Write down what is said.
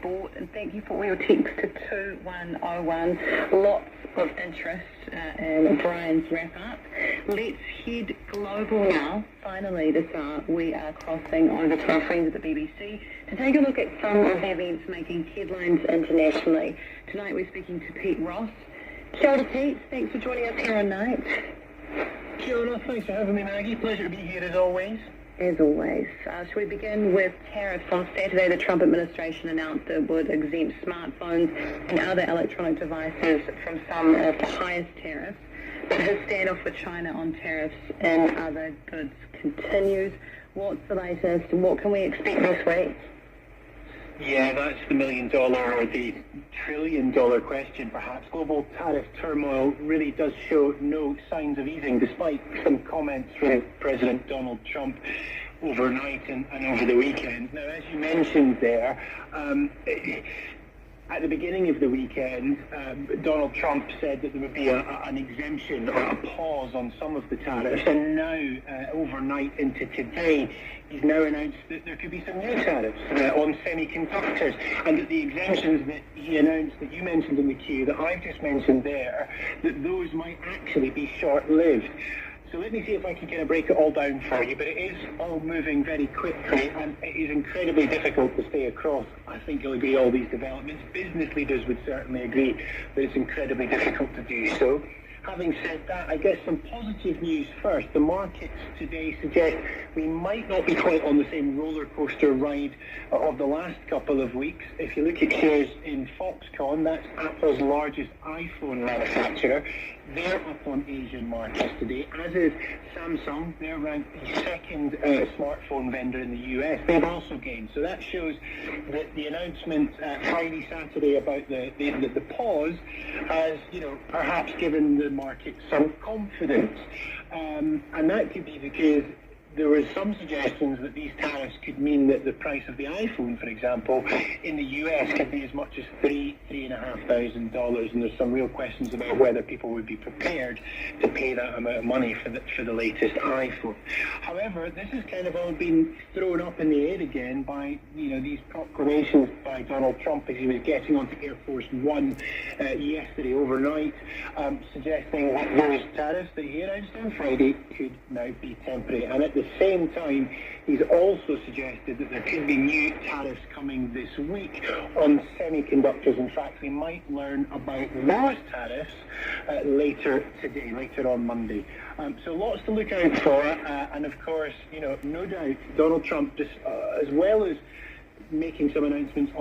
sport, and thank you for all your texts to 2101. Lots of interest in Brian's wrap-up. Let's head global now. Finally, this hour, we are crossing over to our friends at the BBC to take a look at some of the events making headlines internationally. Tonight we're speaking to Pete Ross. Kia ora, Pete. Thanks for joining us here on Night. Kia ora, thanks for having me, Maggie. Pleasure to be here as always. As always. Shall we begin with tariffs? On Saturday, the Trump administration announced it would exempt smartphones and other electronic devices from some of the highest tariffs. But his standoff with China on tariffs and other goods continues. What's the latest? What can we expect this week? Yeah, that's the million-dollar or the trillion-dollar question, perhaps. Global tariff turmoil really does show no signs of easing, despite some comments from President Donald Trump overnight and over the weekend. Now, as you mentioned there, at the beginning of the weekend, Donald Trump said that there would be an exemption or a pause on some of the tariffs, and now, overnight into today, he's now announced that there could be some new tariffs on semiconductors, and that the exemptions that he announced, that you mentioned in the queue, that I've just mentioned there, that those might actually be short-lived. So let me see if I can kind of break it all down for you, but it is all moving very quickly, and it is incredibly difficult to stay across. I think you'll agree all these developments. Business leaders would certainly agree that it's incredibly difficult to do so. Having said that, I guess some positive news first. The markets today suggest we might not be quite on the same roller coaster ride of the last couple of weeks. If you look at shares in Foxconn, that's Apple's largest iPhone manufacturer, they're up on Asian markets today, as is Samsung. They're ranked the second smartphone vendor in the US. They've also gained. So that shows that the announcement Friday, Saturday about the pause has, perhaps given the market some confidence. And that could be because there were some suggestions that these tariffs could mean that the price of the iPhone, for example, in the US could be as much as $3,500, and there's some real questions about whether people would be prepared to pay that amount of money for the latest iPhone. However, this has kind of all been thrown up in the air again by these proclamations by Donald Trump as he was getting onto Air Force One yesterday overnight, suggesting that those tariffs that he announced on Friday could now be temporary. And at the same time, he's also suggested that there could be new tariffs coming this week on semiconductors. In fact, we might learn about those tariffs later today, later on Monday. So lots to look out for. And of course, no doubt, Donald Trump, just as well as making some announcements on